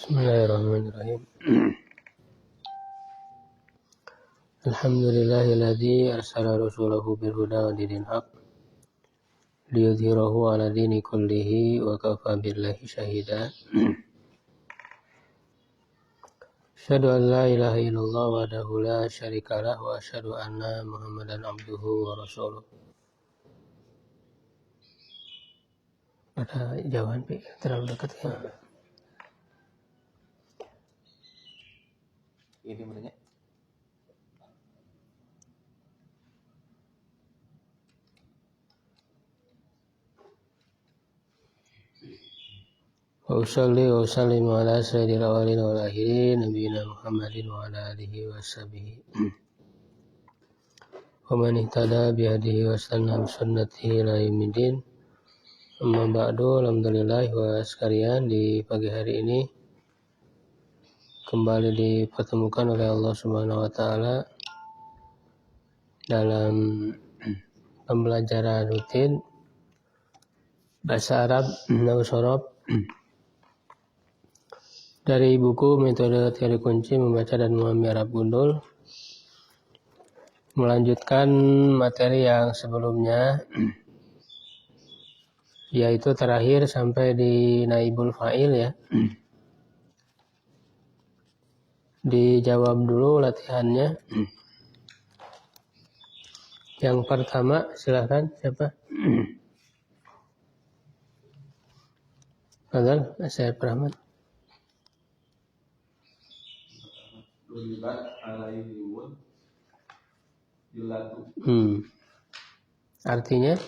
Bismillahirrahmanirrahim. Alhamdulillahilladzi arsala rasulahu bil huda wa dinil haq liyudhhirahu 'ala dini kullihi wa kafa billahi shahida. Asyhadu an la ilaha illallah wahdahu la syarikalah wa asyhadu anna Muhammadan abduhu wa rasuluh. Ada jauhan Pi, terlalu dekat ya. Ini menanya. Wa usalli wa usallimu ala sayyidil awwalin wal akhirin nabiyina Muhammadin wa ala alihi wa sahbihi wa man ihtada bi hadihi wa sanna bi sunnatihi ila yaumil. Amma ba'du, alhamdulillah wa sekalian, di pagi hari ini kembali dipertemukan oleh Allah Subhanahu wa taala dalam pembelajaran rutin bahasa Arab Nahwu Shorof dari buku Metode Teori Kunci Membaca dan Memahami Arab Gundul, melanjutkan materi yang sebelumnya, yaitu terakhir sampai di naibul fa'il ya. Dijawab dulu latihannya. Yang pertama silakan, siapa? Fadhal, Syekh Rahmat. Duribat alaihimun jilatu. Artinya?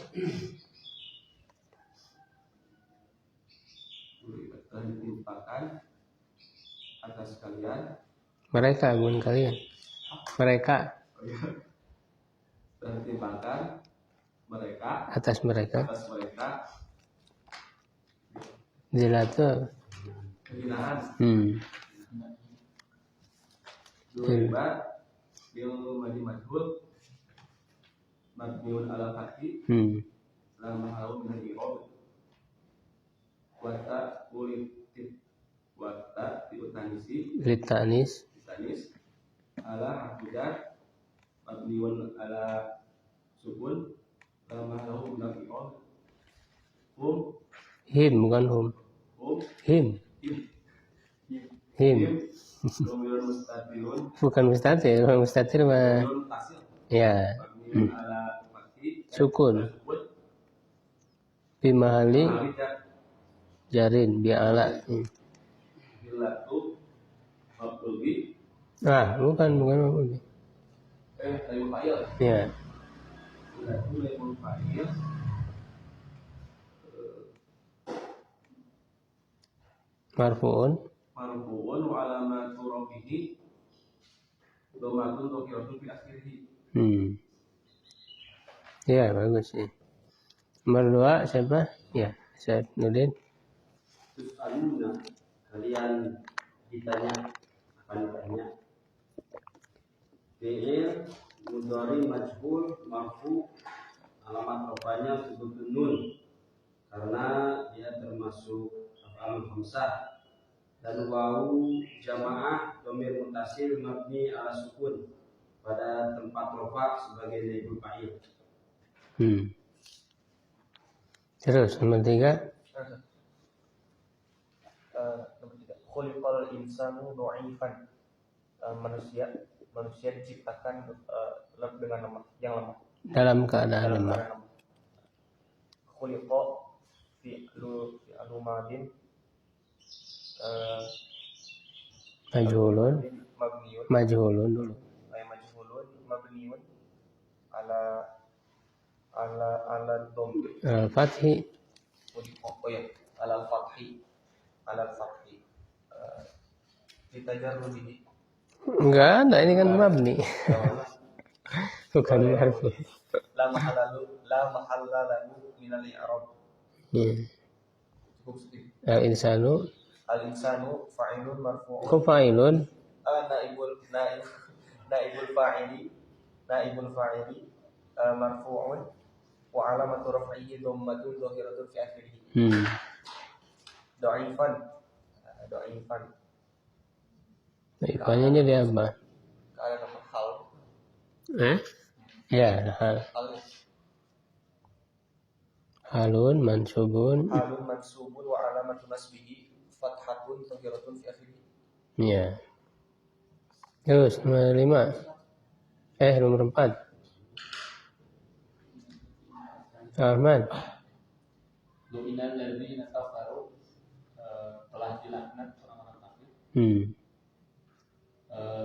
Duribat telah ditimpakan atas kalian. Mereka, bukan kalian. Mereka. Telah ditimpakan mereka Atas mereka. Jilatu. Kehinaan. Duribat bil madi majhul mabniun ala fathi la mahalu min al-i'rab wata ulitit wata diutanisi Litanis. ala hakikat mabniun ala sukun la mahalu min al-i'rab Him, bukan hum. Him. Domirun mustatirun. Bukan mustatir, mustatir mah. Ya. Ala fathi Sukun. Bimahali jarin bi'ala. Bilatu maqlubi. Bukan maqlubi. Tayyib fa'il. Ya. Bilatu tayyib fa'il. Marfu'un Marfu'un wa alamatu rafihi dhammatun dhahiratun fi akhirih. Ya, bagus sih. Nomor 2 siapa? Ya, Syed Nurdin. Terus kalian ditanya, akan ditanya fi'il mudhari majhul marfu alamat rafanya sukun nun karena dia termasuk af'al khamsah, dan wawu jamaah dhamir muttasil mabni ala sukun pada tempat rafa sebagai naibul fa'il. Terus nomor 3. Khuliqal insanu dha'ifan. Manusia diciptakan dengan lemah, yang lemah. Dalam keadaan lemah. Khuliqa fi'lu madin Majhulun dulu. Majhulun mabniun ala dom Al-Fathi. Ala fathi ditajarrudihi. Enggak ada, ini kan mabni. Bukan marfu. La mahalla lahu min al-i'rab. Cukup sedikit. Al-insanu fa'ilun marfu'un. Kok fa'ilun? Naibul fa'ili marfu'un wa alamatu raf'ihi dhammatun dhahiratun fi akhirih. Dha'ifan Ifanya jadi apa? Ada nama hal. Ya, halun mansubun. Halun mansubun wa alamatu nasbihi fathatun zahiratun fi akhirih. Ya. Terus nomor 5. Nomor 4. Ahmad. Lu'inal ladzina kafaru, telah dilaknat orang-orang kafir.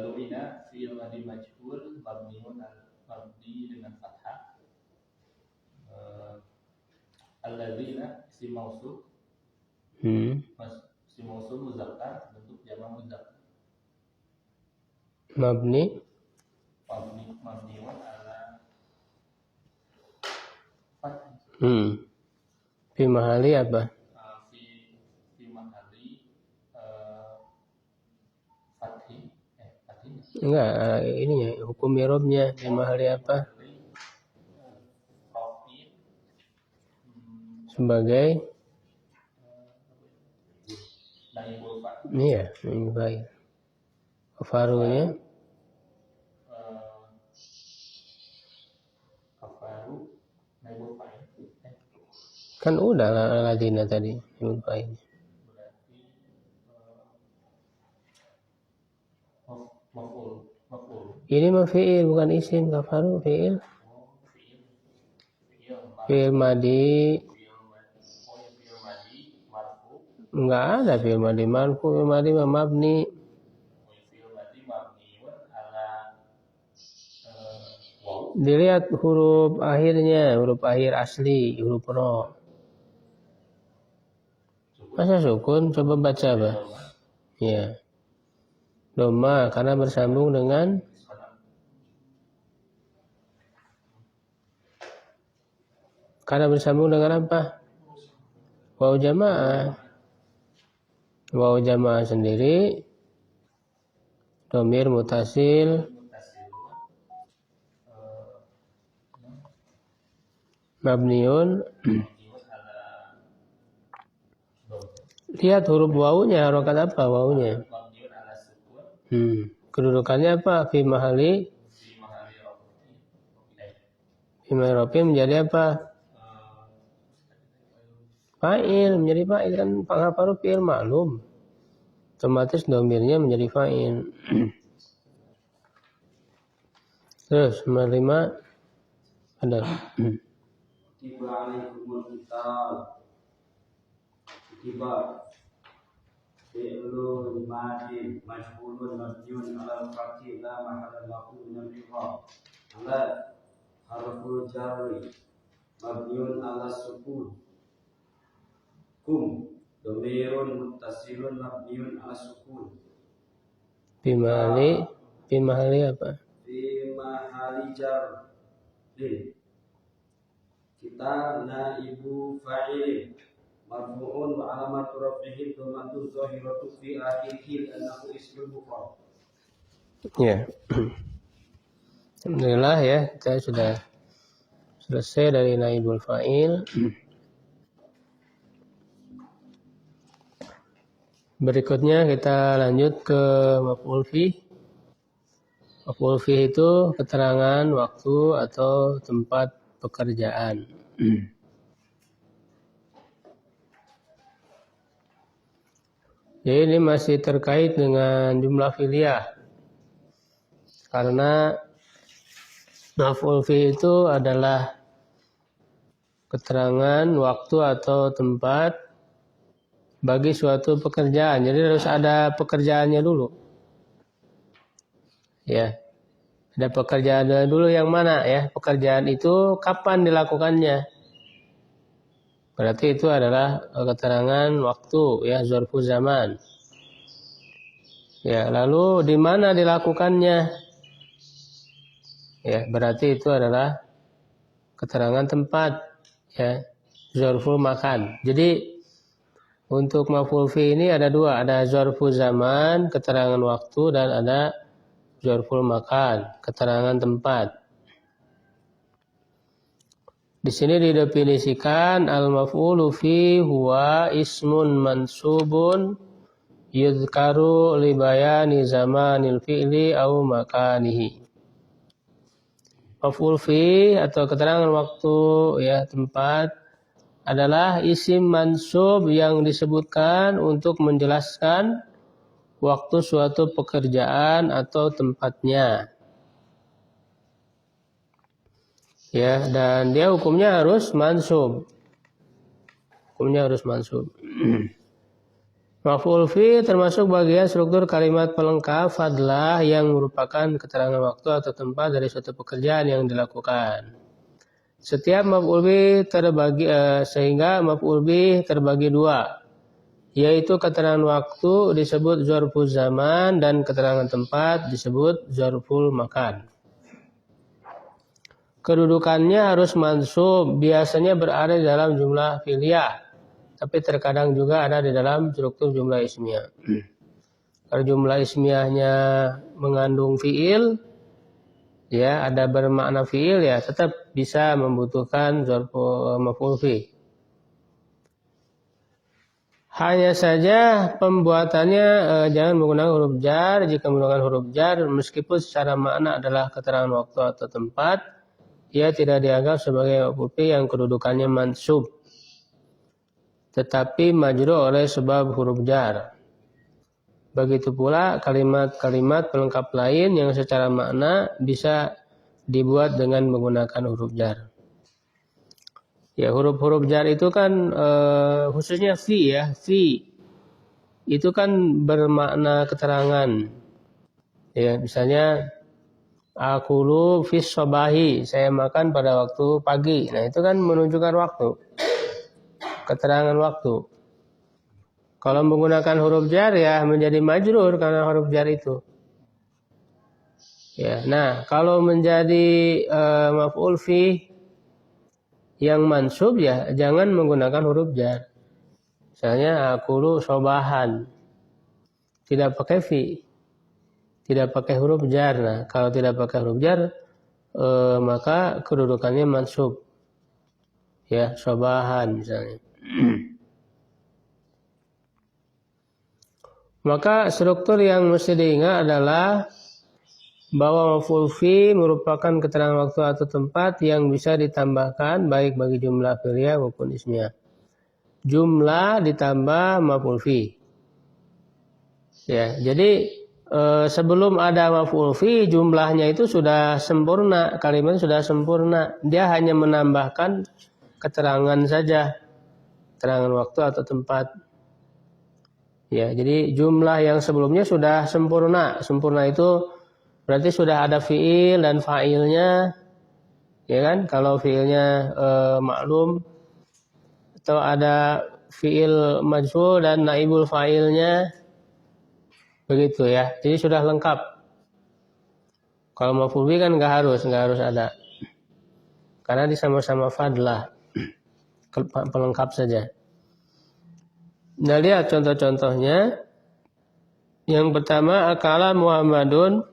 Lu'ina fi'il madhi majhul mabniun mabni dengan fathah. Alladzina isim mausuf. Isim mausuf muzakkar bentuk jamak muzakkar. Mabniun ala fathah. Fi mahali apa? Fi mahali fathih. Enggak, ininya hukum i'rabnya fi mahali apa? Sebagai iya, baik. Kafarunya kafaru naibul fa'il. Kan udah ladina tadi naibul fa'il. Berarti maf'ul. Ini mah fi'il bukan isim. Kafaru fi'il. Fi'il madi. Enggak ada fi'il madi marfu. Fi'il madi mabni. Dilihat huruf akhirnya, huruf akhir asli, huruf ro. Masa sukun? Coba baca apa? Ya. Doma karena bersambung dengan apa? Waw jamaah. Waw jamaah sendiri dhamir mutasil mabniun. Lihat huruf wawunya, harokat apa wawunya? Kedudukannya apa? Fi mahali rofi menjadi apa? Fa'il, menjadi fa'il kan kafaru fi'il maklum. Otomatis domirnya menjadi fa'il. Terus nomor 5 ada. Tiba alaikumul qital. Tiba fi'lun madin majhulun mabniun ala al-fathi la mahalla lahu min al-i'rab. Ala harful jarri mabniun ala sukun. Kum dhamirun muttasilun mabniun ala sukun. Fi mahali apa? Fi mahali jar lin. Kita naibu fa'il marfu'un wa alamatu rafihi dhammatun zahiratu fi akhirih annahu ismul mufrad. Ya. Alhamdulillah ya, kita sudah selesai dari naibul fa'il. Berikutnya kita lanjut ke maf'ul fi. Maf'ul fi itu keterangan waktu atau tempat pekerjaan. Jadi ini masih terkait dengan jumlah fi'liyah. Karena maf'ul fi itu adalah keterangan waktu atau tempat bagi suatu pekerjaan. Jadi harus ada pekerjaannya dulu. Ya. Ada pekerjaan dulu yang mana ya? Pekerjaan itu kapan dilakukannya? Berarti itu adalah keterangan waktu ya, zarfu zaman. Ya, lalu di mana dilakukannya? Ya, berarti itu adalah keterangan tempat ya, zarful makan. Jadi untuk maf'ul fi ini ada dua, ada zarfu zaman, keterangan waktu, dan ada zarful makan, keterangan tempat. Di sini didefinisikan al-maf'ulu fi huwa ismun mansubun yudhkaru li bayani zamanil fi'li au makanihi. Maf'ul fi atau keterangan waktu ya tempat adalah isim mansub yang disebutkan untuk menjelaskan waktu suatu pekerjaan atau tempatnya. Ya, dan dia hukumnya harus mansub. Hukumnya harus mansub. Maf'ul fi termasuk bagian struktur kalimat pelengkap fadlah yang merupakan keterangan waktu atau tempat dari suatu pekerjaan yang dilakukan. Setiap maf'ul bi terbagi sehingga maf'ul bi terbagi dua, yaitu keterangan waktu disebut zarful zaman dan keterangan tempat disebut zarful makan. Kedudukannya harus mansub, biasanya berada di dalam jumlah fi'liyah, tapi terkadang juga ada di dalam struktur jumlah ismiyah. Kalau jumlah ismiyahnya mengandung fi'il, ya ada bermakna fi'il, ya tetap bisa membutuhkan zarful maf'ul fi. Hanya saja pembuatannya jangan menggunakan huruf jar. Jika menggunakan huruf jar, meskipun secara makna adalah keterangan waktu atau tempat, ia tidak dianggap sebagai maf'ul fi yang kedudukannya mansub, tetapi majrur oleh sebab huruf jar. Begitu pula kalimat-kalimat pelengkap lain yang secara makna bisa dibuat dengan menggunakan huruf jar. Ya, huruf-huruf jar itu kan khususnya fi ya, fi itu kan bermakna keterangan. Ya, misalnya akulu fis sobahi, saya makan pada waktu pagi. Nah, itu kan menunjukkan waktu, keterangan waktu. Kalau menggunakan huruf jar ya menjadi majrur karena huruf jar itu. Ya, nah kalau menjadi maf'ul fi yang mansub ya jangan menggunakan huruf jar. Misalnya akulu sobahan, tidak pakai fi, tidak pakai huruf jar. Nah, kalau tidak pakai huruf jar maka kedudukannya mansub. Ya, sobahan misalnya. Maka struktur yang mesti diingat adalah bahwa maf'ul fi merupakan keterangan waktu atau tempat yang bisa ditambahkan baik bagi jumlah fi'liyah maupun ismiyah. Jumlah ditambah maf'ul fi. Ya, jadi sebelum ada maf'ul fi jumlahnya itu sudah sempurna, kalimat sudah sempurna. Dia hanya menambahkan keterangan saja, keterangan waktu atau tempat. Ya, jadi jumlah yang sebelumnya sudah sempurna. Sempurna itu berarti sudah ada fi'il dan fa'ilnya. Ya kan? Kalau fi'ilnya maklum atau ada fi'il majhul dan naibul fa'ilnya. Begitu ya. Jadi sudah lengkap. Kalau maf'ul bi kan enggak harus ada. Karena di sama-sama fadlah. Pelengkap saja. Nah, lihat contoh-contohnya. Yang pertama, akala Muhammadun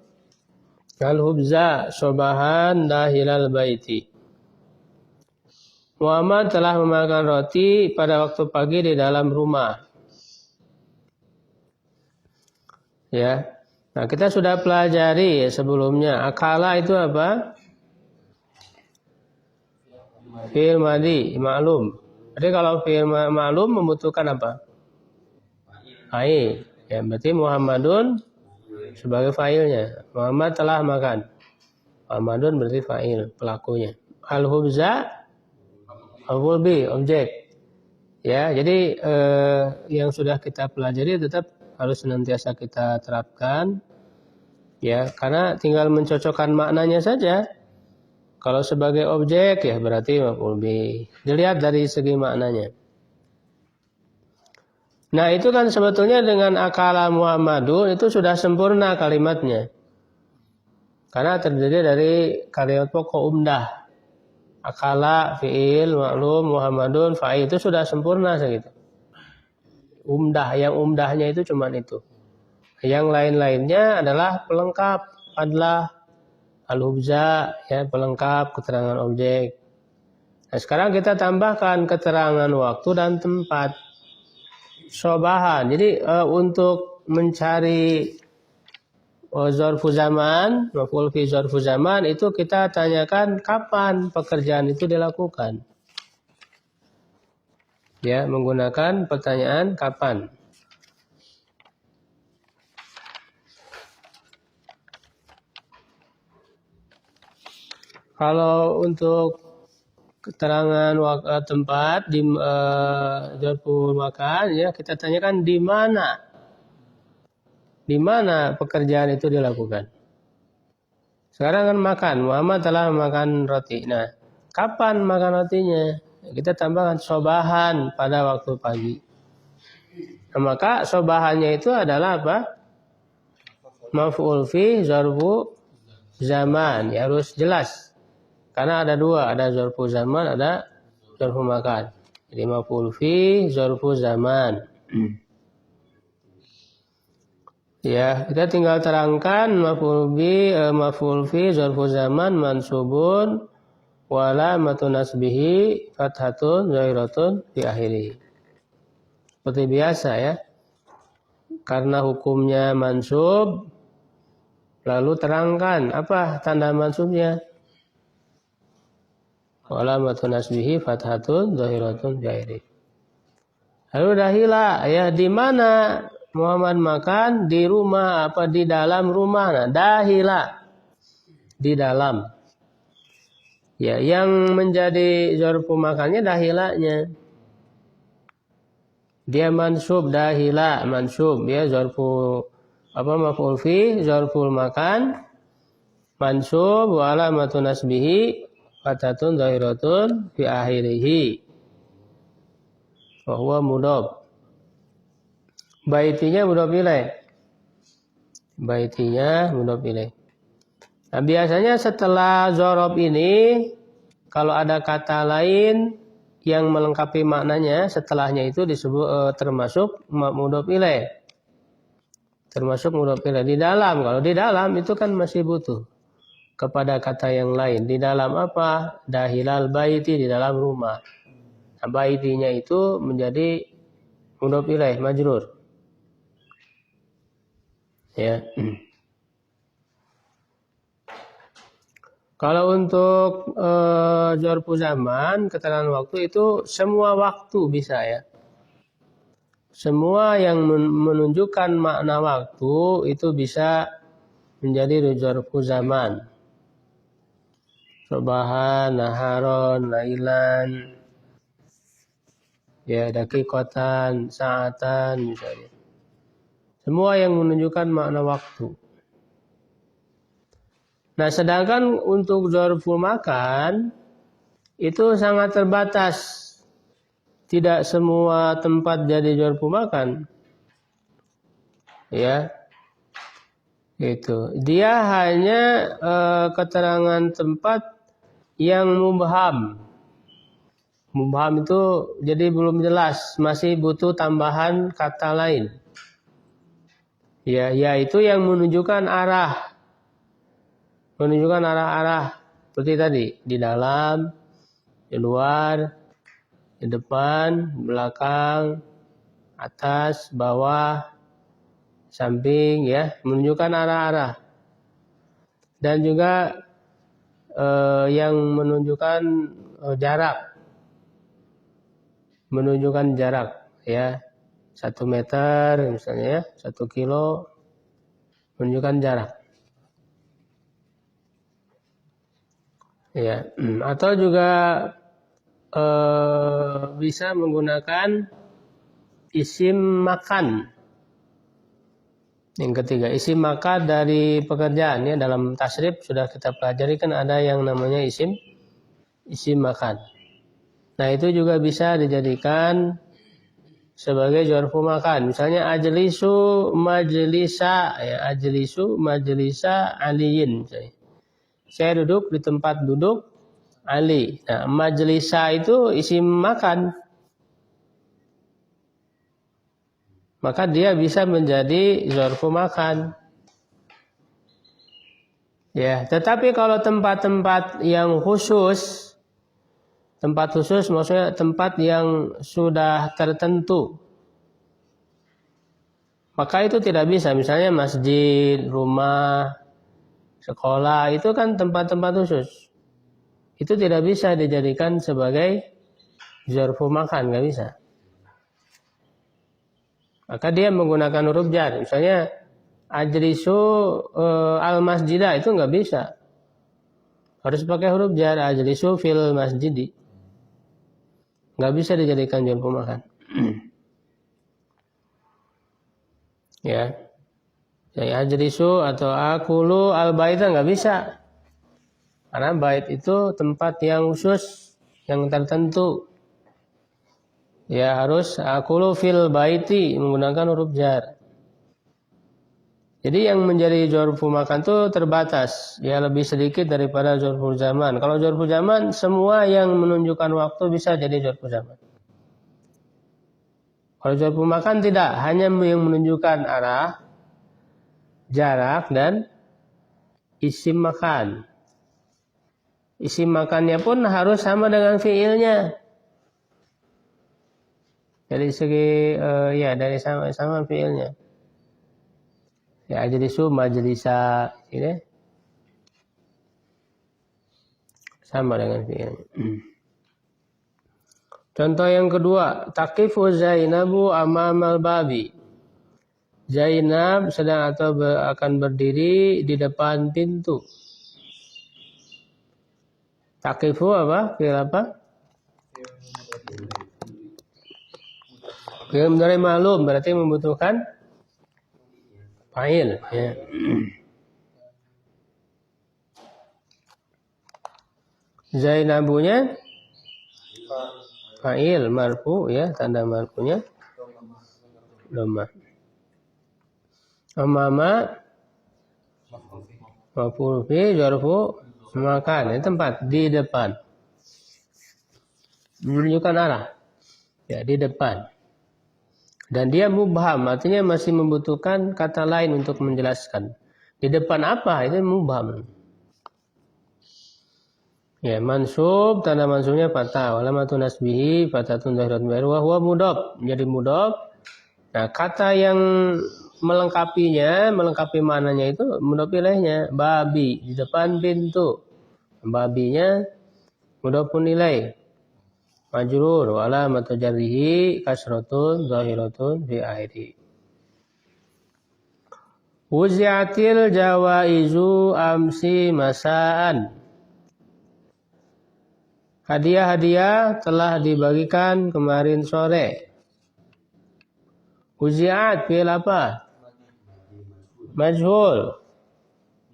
al-hubza sobahan dahilal baiti. Muhammad telah memakan roti pada waktu pagi di dalam rumah. Ya. Nah, kita sudah pelajari sebelumnya. Akala itu apa? Fi'il madhi, maklum. Jadi kalau fi'il maklum membutuhkan apa? Fa'il. Ya, berarti Muhammadun sebagai fa'ilnya. Muhammad telah makan. Muhammadun berarti fa'il, pelakunya. Al-hubza maf'ul bi, objek. Ya, jadi yang sudah kita pelajari tetap harus senantiasa kita terapkan. Ya, karena tinggal mencocokkan maknanya saja. Kalau sebagai objek ya berarti maf'ul bi. Dilihat dari segi maknanya. Nah, itu kan sebetulnya dengan akala Muhammadun itu sudah sempurna kalimatnya. Karena terdiri dari kalimat pokok umdah. Akala, fi'il, maklum, Muhammadun, fa'il itu sudah sempurna segitu. Umdah, yang umdahnya itu cuma itu. Yang lain-lainnya adalah pelengkap, adalah al-hubza, ya, pelengkap keterangan objek. Nah, sekarang kita tambahkan keterangan waktu dan tempat. Sobahan. Jadi untuk mencari zarfu zaman, maf'ul fi zarfu zaman, itu kita tanyakan kapan pekerjaan itu dilakukan. Ya, menggunakan pertanyaan kapan. Kalau untuk keterangan tempat di zarful makan, ya kita tanyakan di mana. Di mana pekerjaan itu dilakukan. Sekarang kan makan, Muhammad telah makan roti. Nah, kapan makan rotinya? Kita tambahkan sobahan pada waktu pagi. Nah, maka sobahannya itu adalah apa? Maf'ul fi zarfu zaman. Ya, harus jelas. Karena ada dua, ada zarfu zaman, ada zarfu makan. Jadi maf'ul fi zarfu zaman. Ya, kita tinggal terangkan maf'ul fi zarfu zaman mansubun wa alamatun nasbihi fathatun zahiratun fi akhirih. Seperti biasa ya. Karena hukumnya mansub, lalu terangkan apa tanda mansubnya. Wa alamatun nasbihi fathatun zahiratun fi akhirih. Lalu dahila, ya di mana Muhammad makan? Di rumah apa di dalam rumah? Nah, dahila di dalam. Ya, yang menjadi zarfu makannya dahilanya. Dia mansub, dahila mansub, ya zarfu apa maf'ul fi zarful makan mansub wa alamatun nasbihi fatatun zahiratun fi akhirih. Wa huwa mudhaf. Baitinya mudhaf ilaih. Baitinya mudhaf ilaih. Nah, biasanya setelah dzarab ini kalau ada kata lain yang melengkapi maknanya, setelahnya itu disebut termasuk mudhaf ilaih. Termasuk mudhaf ilaih. Di dalam, kalau di dalam itu kan masih butuh kepada kata yang lain. Di dalam apa? Dahilal baiti, di dalam rumah. Nah, baitinya itu menjadi mudhaf ilaih majrur. Ya. Kalau untuk zarfu zaman, keterangan waktu itu semua waktu bisa ya. Semua yang menunjukkan makna waktu itu bisa menjadi zarfu zaman. Sobahan, naharon, lailan, ya daqiqatan, sa'atan misalnya. Semua yang menunjukkan makna waktu. Nah, sedangkan untuk zarful makan itu sangat terbatas. Tidak semua tempat jadi zarful makan. Ya. Itu. Dia hanya keterangan tempat yang mubham. Mubham itu jadi belum jelas, masih butuh tambahan kata lain. Ya, yaitu yang menunjukkan arah. Menunjukkan arah-arah seperti tadi, di dalam, di luar, di depan, belakang, atas, bawah, samping, ya, menunjukkan arah-arah. Dan juga yang menunjukkan jarak. Menunjukkan jarak, ya. 1 meter misalnya ya, 1 kilo menunjukkan jarak. Ya, atau juga bisa menggunakan isim makan. Yang ketiga, isim makan dari pekerjaan ya, dalam tasrif sudah kita pelajari kan ada yang namanya isim makan. Nah, itu juga bisa dijadikan sebagai zarfu makan. Misalnya ajlisu majlisa, ya, ajlisu majlisa aliyin. Saya duduk di tempat duduk Ali. Nah, majlisa itu isim makan. Maka dia bisa menjadi zarfu makan. Ya, tetapi kalau tempat-tempat yang khusus, tempat khusus maksudnya tempat yang sudah tertentu. Maka itu tidak bisa. Misalnya masjid, rumah, sekolah itu kan tempat-tempat khusus. Itu tidak bisa dijadikan sebagai zarfu makan, nggak bisa. Maka dia menggunakan huruf jar. Misalnya ajlisu al masjidah itu nggak bisa. Harus pakai huruf jar. Ajlisu fil masjidi. Nggak bisa dijadikan zarfu makan. Ya. Saya ajlisu atau akulu al baita nggak bisa. Karena bait itu tempat yang khusus, yang tertentu. Ya harus akulu fil baiti menggunakan huruf jar. Jadi yang menjadi zarfu makan itu terbatas, ya lebih sedikit daripada zarfu zaman. Kalau zarfu zaman semua yang menunjukkan waktu bisa jadi zarfu zaman. Kalau zarfu makan tidak, hanya yang menunjukkan arah, jarak dan isim makan. Isim makannya pun harus sama dengan fiilnya. Dari segi dari sama-sama fiilnya. Ya ajlisu majlisa ini sama dengan fiilnya. Contoh yang kedua, taqifu Zainabu amamal babi. Zainab sedang atau akan berdiri di depan pintu. Taqifu apa? Fiil apa? Fiil mudhari ma'lum berarti membutuhkan fa'il. Ya. Zainabunya fa'il marfu ya, tanda marfunya dhamma. Amama maf'ul fi zarfu makan, ini tempat di depan. Menunjukkan arah. Ya, di depan. Dan dia mubham, artinya masih membutuhkan kata lain untuk menjelaskan. Di depan apa? Itu mubham. Ya, mansub, tanda mansubnya fathah. Walamatun nasbihi fathatun zahiratun baru wa huwa mudhaf, menjadi mudhaf. Nah, kata yang melengkapi maknanya itu mudhaf ilaihnya babi, di depan pintu. Babinya mudhafun ilaih. Majrur wa alamatu jarrihi kasratun zahiratun fi akhirih. Wuzi'atil jawaizu amsi masaan. Hadiah-hadiah telah dibagikan kemarin sore. Wuzi'at fi'il apa? Majhul.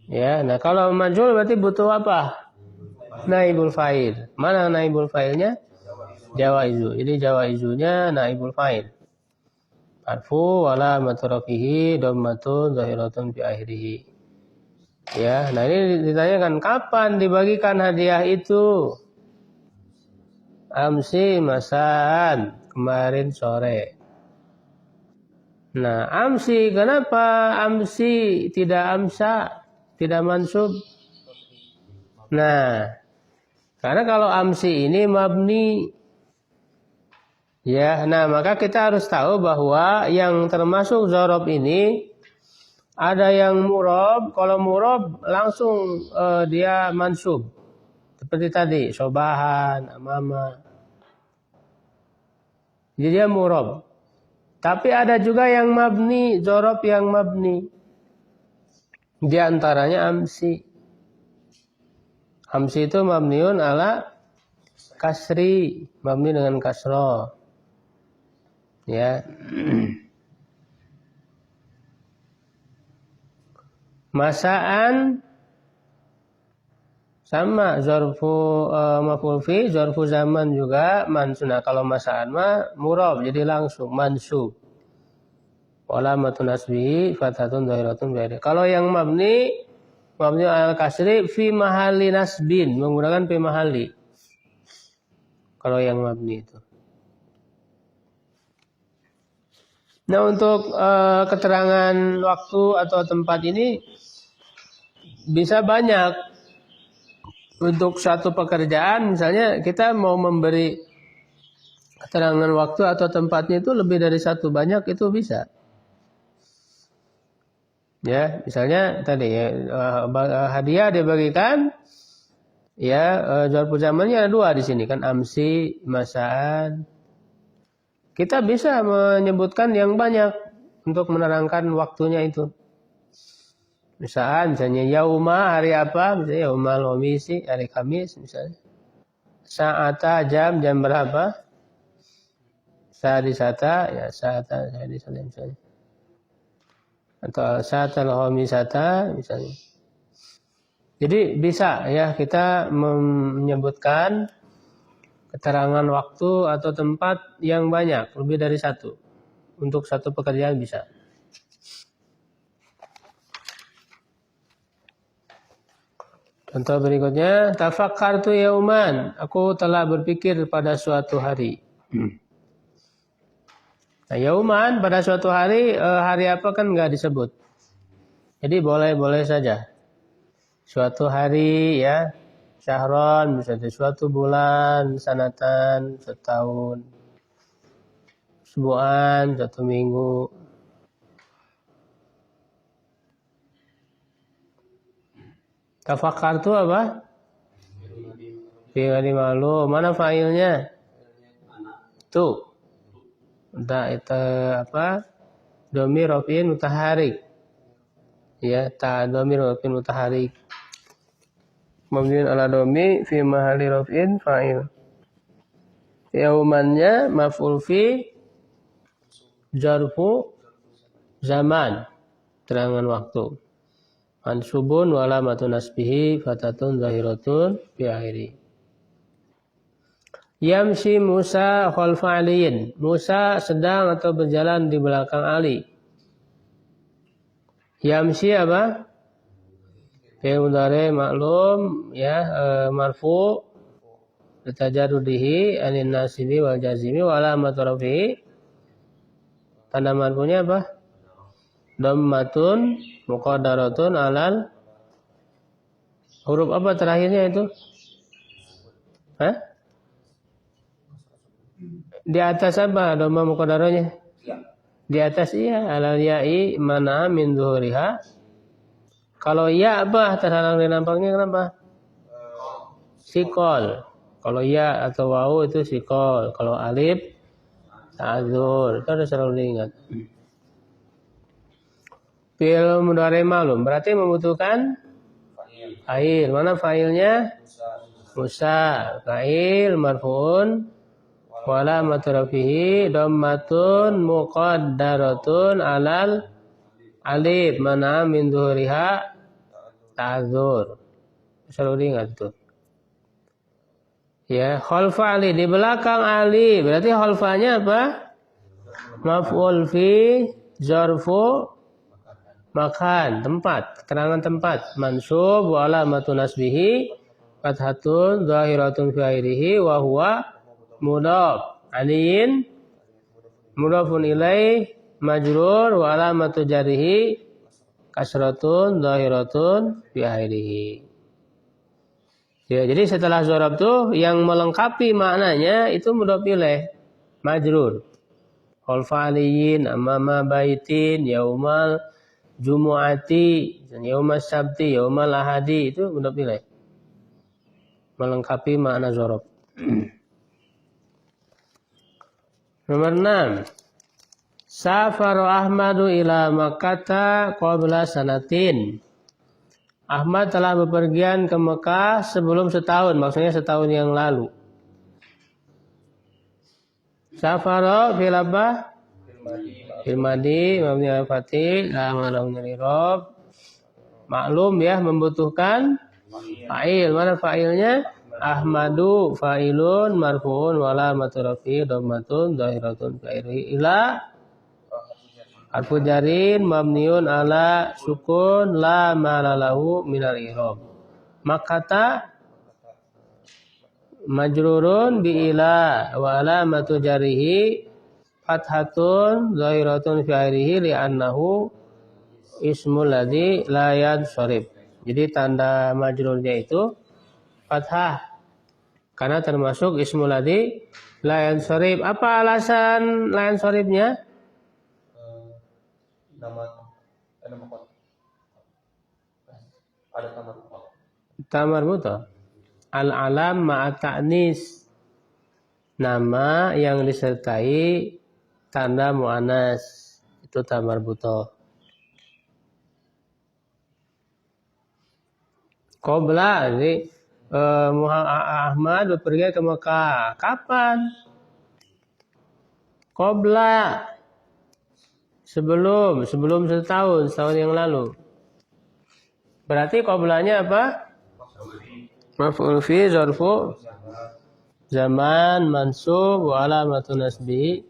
Ya, nah kalau majhul berarti butuh apa? Naibul fa'il. Mana naibul fa'ilnya? Jawaizu. Jadi jawaizunya naibul fa'il. Marfu wala maturafihi dhammatun zahiratun fi akhirih. Ya, nah ini ditanyakan kapan dibagikan hadiah itu? Amsi masaan, kemarin sore. Nah, amsi, kenapa amsi tidak amsa, tidak mansub? Nah, karena kalau amsi ini mabni. Ya, nah maka kita harus tahu bahwa yang termasuk dzaraf ini ada yang murab. Kalau murab langsung dia mansub. Seperti tadi, sobahan, amama. Jadi dia murab. Tapi ada juga yang mabni, dzaraf yang mabni. Di antaranya amsi. Amsi itu mabniun ala kasri, mabni dengan kasroh. Ya. Masaan sama zarfu maf'ul fi, zarfu zaman juga mansub. Nah, kalau masaan mah murab jadi langsung mansub. Wala matun nasbihi fathatun zahiratun bairi. Kalau yang mabni al kasri fi mahalli nasbin, menggunakan fi mahalli. Kalau yang mabni itu. Nah, untuk keterangan waktu atau tempat ini bisa banyak. Untuk satu pekerjaan, misalnya kita mau memberi keterangan waktu atau tempatnya itu lebih dari satu, banyak itu bisa. Ya, misalnya tadi ya hadiah dibagikan, ya zarful zamannya ada dua di sini kan, amsi, masaan. Kita bisa menyebutkan yang banyak untuk menerangkan waktunya itu. Misalnya yauma hari apa? Misalnya yaumal khamisi, hari Kamis misalnya. Sa'ata jam berapa? Sadisata ya sadisata misalnya. Atau sa'atal khamisata misalnya. Jadi bisa ya kita menyebutkan keterangan waktu atau tempat yang banyak, lebih dari satu. Untuk satu pekerjaan bisa. Contoh berikutnya, tafakkartu yauman, aku telah berpikir pada suatu hari. Nah, yauman pada suatu hari, hari apa kan nggak disebut. Jadi boleh saja. Suatu hari ya, syahron, misalnya suatu bulan, sanatan, setahun, sebulan, satu minggu. Tafakkar itu apa? Fi'il malu. Mana fa'ilnya? Tuh. Entah itu apa? Dhamir raf'in mutaharik. Ya, dhamir raf'in mutaharik. Mabniun ala dhammi fi mahalli raf'in fa'il. Yaumannya maf'ul fi zarfu zaman. Terangan waktu. Mansubun wa alamatun nasbihi fatatun zahiratun fi akhiri. Yamshi Musa khalfa Aliin. Musa sedang atau berjalan di belakang Ali. Yamshi apa? Fi'il mudhari maklum ya, marfu litajarrudihi anin nasibi wal jazimi wa alamatu rafi'i. Tanda marfunya apa? Dhammatun muqaddaratun alal huruf apa terakhirnya itu? Hah? Di atas apa dhamma muqaddarahnya? Di atas iya, alal ya'i mana min zuhuriha. Kalau ya apa terhalang dari nampaknya kenapa? Sikol. Kalau ya atau wawu itu sikol. Kalau alif ta'adzur. Itu harus selalu diingat. Fi'il mudhari ma'lum berarti membutuhkan fa'il. Mana fa'ilnya? Musa. Fa'il marfu'un wa alamatu rafihi dhammatun muqaddaratun alal alif mana min zuhuriha ta'adzur. Selalu diingat itu. Ya, khalfa Ali di belakang Ali. Berarti khalfanya apa? Maf'ul fi zarfu makan, tempat, keterangan tempat. Mansub wa alamatu nasbihi fathatun zahiratun fi akhirih wa huwa mudhaf. Aliin mudhafun ilaih majrur wa alamatu jarrihi kasratun zahiratun fi akhirih. Ya, jadi setelah dzarab tuh yang melengkapi maknanya itu mudhaf ilaih majrur. Khalfa aliyin amama baitin yaumal jumu'ati, yaumas sabti, yaumal ahadi, itu mudhaf ilaih. Melengkapi makna dzarab. Nomor 6. Safaru Ahmadu ila Makkata qabla sanatin. Ahmad telah bepergian ke Mekah sebelum setahun, maksudnya setahun yang lalu. Safaru fil apa? Fil madi mabni ala fathil la ma'lahu nirab. Maklum ya, membutuhkan fa'il. Mana fa'ilnya? Ahmadu fa'ilun marfu'un wa alamatu rafi'i dhammatun zahiratun fi akhirih ila harfu jarin mabniun ala sukun la ma'lahu minal i'rab. Makkata majrurun bi ila wa alamatu jarihi fathatun zahiratun fi akhirih li'annahu ismul ladzi la yansharif. Jadi tanda majrurnya itu fathah karena termasuk ismul ladzi la yansharif. Apa alasan la yansharifnya? Nama kota. Ada tamar buta. Tamar buta. Al-alam ma'at ta'nis. Nama yang disertai tanda mu'anas. Itu tamar buta. Qabla, jadi Ahmad bepergian ke Mekah. Kapan? Qabla. Sebelum setahun yang lalu. Berarti qablanya apa? Maf'ul fi zarfu zaman mansub wa alamatun nasbi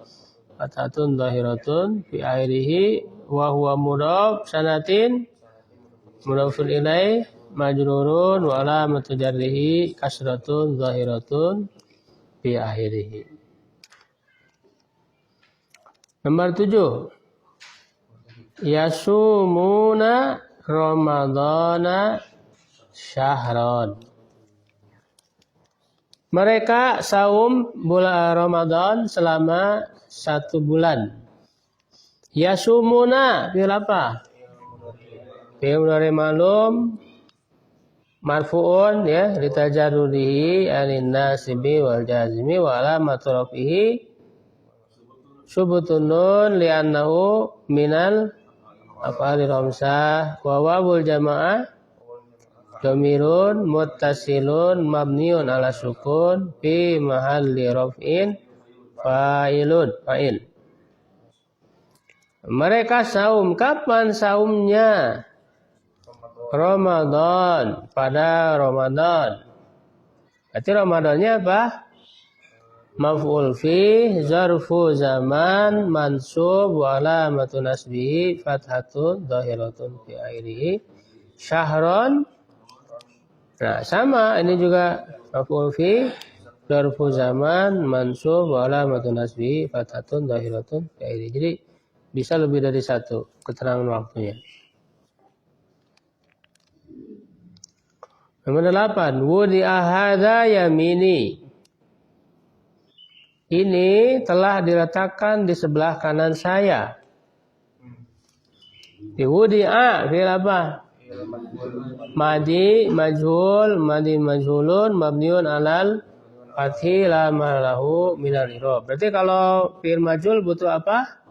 fathatun zahiratun fi akhirih wa huwa mudhaf sanatin mudhafun ilaih majrurun wa alamatu jarrihi kasratun zahiratun fi akhirih. Nomor 7. Yasumuna Ramadana syahron. Mereka saum bulan Ramadan selama 1 bulan. Yasumuna fi'il apa? Fi'il mudhari ma'lum marfu'un ya litajarrudihi anin nasibi wal jazimi wa alamatu rafihi subutun nun li'annahu minal af'ali khamsah wa wawul jamaah dhamirun muttasilun mabniun ala sukun fi mahalli raf'in fa'il. Mereka saum. Kapan saumnya? Ramadan. Pada Ramadan. Berarti Ramadannya apa? Maf'ul fi zarfu zaman mansub wa alamatun nasbihi fathatun dhahiratun fi akhirih syahron. Nah, sama ini juga maf'ul fi zarfu zaman mansub wa alamatun nasbihi fathatun dhahiratun fi akhirih. Jadi bisa lebih dari 1 keterangan waktunya. Nomor 8, wudi'a hadza yamini. Ini telah diletakkan di sebelah kanan saya. Wudi'a fi'il apa? Madi majhulun mabniun alal fathi la malahu minal i'rab. Berarti kalau fi'il majhul butuh apa?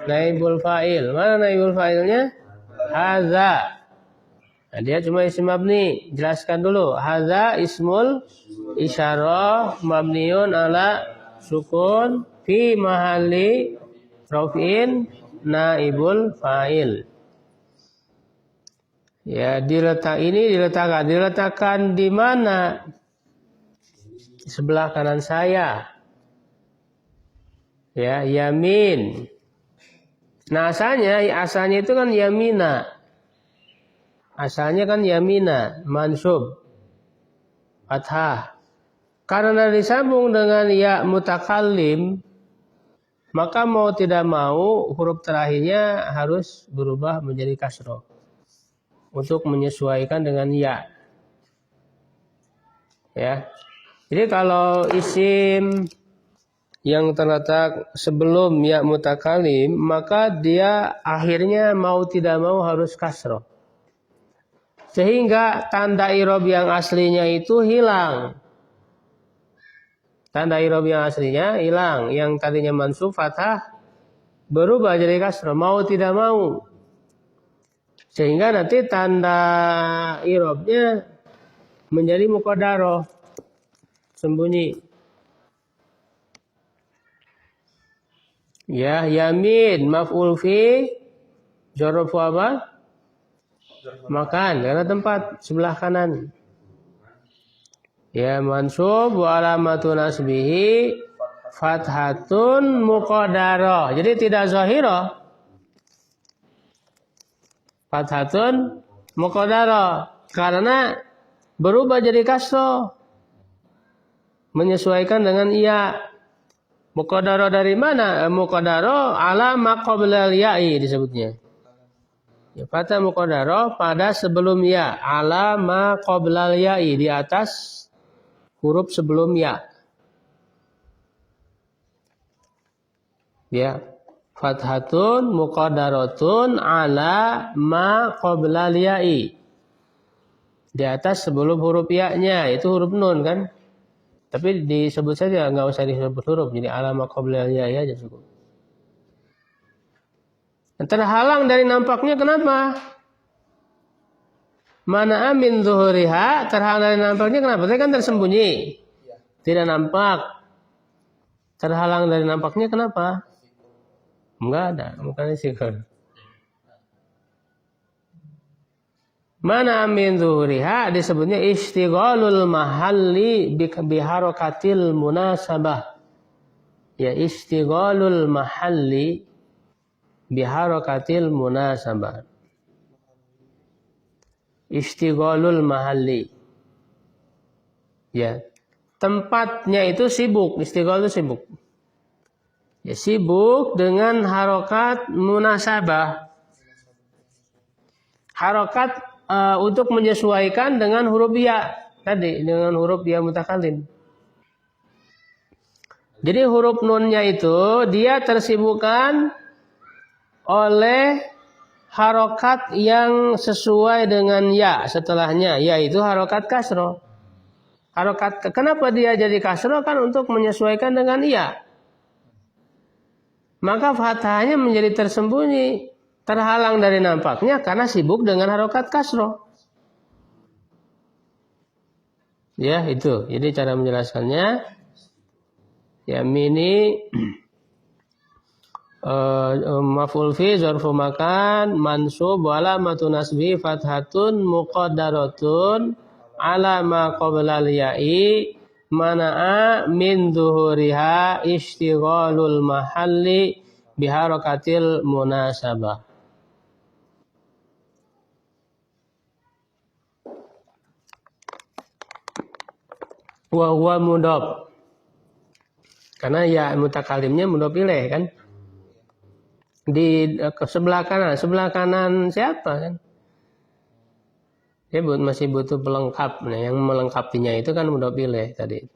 Naibul fa'il. Mana naibul fa'ilnya? Hadza. Nah, dia cuma isim mabni. Jelaskan dulu. Hadza ismul isyarah mabniun ala sukun fi mahalli raf'in naibul fa'il. Ya, diletakkan di mana? Di sebelah kanan saya. Ya, yamin. Nah, asalnya itu kan yamina. Asalnya kan yamina, mansub, fathah. Karena disambung dengan ya mutakallim, maka mau tidak mau huruf terakhirnya harus berubah menjadi kasroh untuk menyesuaikan dengan ya. Ya. Jadi kalau isim yang terletak sebelum ya mutakallim, maka dia akhirnya mau tidak mau harus kasroh. Sehingga tanda i'rab yang aslinya itu hilang. Tanda i'rab yang aslinya hilang. Yang tadinya mansub fathah berubah jadi kasrah. Mau tidak mau. Sehingga nanti tanda i'rabnya menjadi muqaddarah. Sembunyi. Ya, yamin maf'ul fi dzarfu apa? Makan, karena tempat sebelah kanan. Ya, mansub wa alamatun nasbihi fathatun muqaddarah. Jadi tidak zahirah. Fathatun muqaddarah karena berubah jadi kasroh. Menyesuaikan dengan iya. Muqaddarah dari mana? Muqaddarah ala ma qabla al-ya'i disebutnya. Ya, fathah muqaddarah pada sebelum ya, ala ma qabla al-ya'i, di atas huruf sebelum ya. Ya, fathatun muqaddaratun ala ma qabla al-ya'i. di atas sebelum huruf ya-nya, itu huruf nun kan. Tapi disebut saja, nggak usah disebut huruf. Jadi alamat qabla ya aja cukup. Terhalang dari nampaknya kenapa? Mana amin zuhuriha, terhalang dari nampaknya kenapa? Tadi kan tersembunyi, tidak nampak. Terhalang dari nampaknya kenapa? Enggak ada, bukan sikun. Mana amin zuhuriha disebutnya istighalul mahalli biharakatil munasabah. Ya, istighalul mahalli biharakatil munasabah. Istighalul mahalli. Ya, tempatnya itu sibuk, istighal itu sibuk. Ya, sibuk dengan harokat munasabah. Harokat untuk menyesuaikan dengan huruf ya tadi, dengan huruf ya mutakallim. Jadi huruf nunnya itu dia tersibukkan oleh harokat yang sesuai dengan ya setelahnya, yaitu harokat kasroh. Harokat, kenapa dia jadi kasroh? Kan untuk menyesuaikan dengan ya. Maka fathahnya menjadi tersembunyi, terhalang dari nampaknya karena sibuk dengan harokat kasroh. Ya, itu. Jadi cara menjelaskannya, ya mini maf'ul fi zarfu makan mansub wa alamatun nasbi fathatun muqaddaratun ala ma qabla al-ya'i mana'a min dhuhuriha istighalul mahalli biharakatil munasabah. Wa huwa mudhaf. Karena ya mutakalimnya mudhaf ilaih kan. Di sebelah kanan siapa kan? Dia masih butuh pelengkap. Nah, yang melengkapinya itu kan mudhaf ilaih tadi.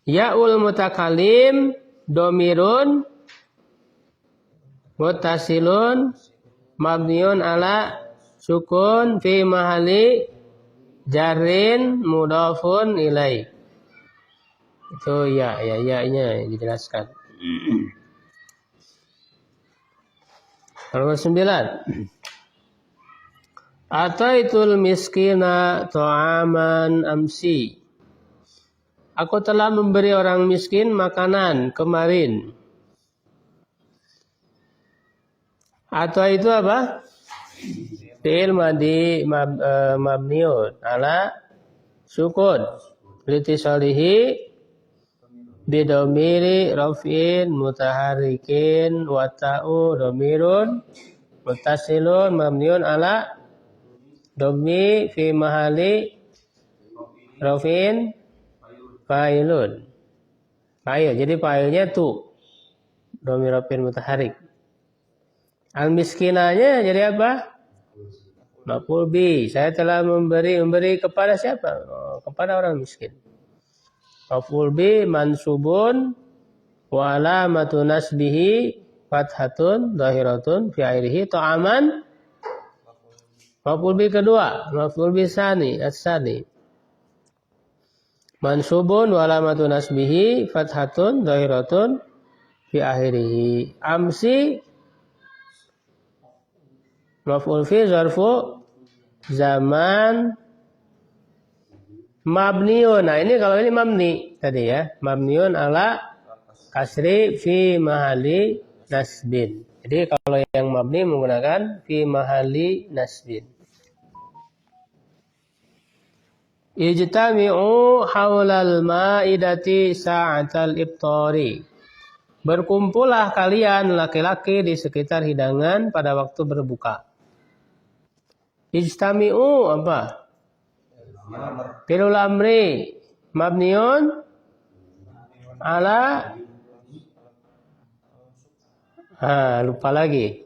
Ya'ul mutakalim domirun mutasilun mabniun ala sukun fi mahali jarrin mudhafun ilaih. Itu ya-nya dijelaskan. Nomor 9. Ataitul miskina ta'aman amsi. Aku telah memberi orang miskin makanan kemarin. Atau itu apa? Fi'il madhi mabniun ala sukun litisalihi bidomiri raf'in mutaharikin wata'u domirun mutasilun mabniun ala domi fi mahali raf'in fa'ilun. Fa'il, jadi fa'ilnya tu domir raf'in mutaharik. Al-miskinanya jadi apa? Maf'ul bi. Saya telah memberi kepada siapa? Kepada orang miskin. Maf'ul bi mansubun wa alamatu nasbihi fathatun dhahiratun fi akhirih ta'aman. Maf'ul bi kedua, maf'ul bi tsani, as-tsani. Mansubun wa alamatu nasbihi fathatun dhahiratun fi akhirih. Amsi maf'ul fi zarfu zaman mabniun. Nah, ini kalau ini mabni tadi ya. Mabniun ala kasri fi mahali nasbin. Jadi kalau yang mabni menggunakan fi mahali nasbin. Ijtami'u haulal ma'idati sa'atal iftari. Berkumpullah kalian laki-laki di sekitar hidangan pada waktu berbuka. Ijtami'u apa? Fi'il amri mabniun ala lupa lagi.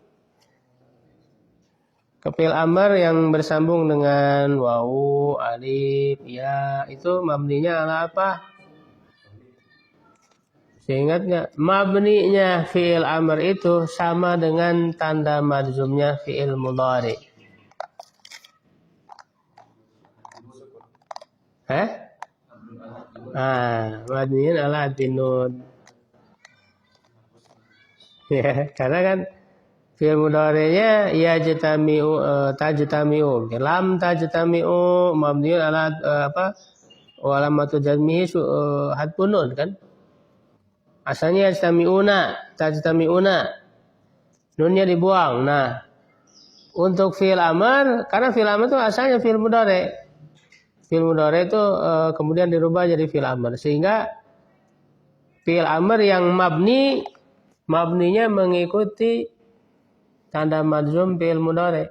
Fi'il amr yang bersambung dengan wawu, alif, ya, itu mabninya ala apa? Ingat nggak? Mabninya fi'il amr itu sama dengan tanda madzumnya fi'il mudhari. Mabniun ala hadfin nun. Ya, karena kan fi'il mudhari'nya yajtami'u tajtami'u. Lam tajtami'u mabniun ala wa alamatu jazmihi hadfun nun kan? Asalnya yajtami'una, tajtami'una. Nunnya dibuang. Nah, untuk fi'il amr, karena fi'il amr itu asalnya fi'il mudhari'. Fi'il mudhari' itu kemudian dirubah jadi fi'il amr, sehingga fi'il amr yang mabninya mengikuti tanda majzum fi'il mudhari'.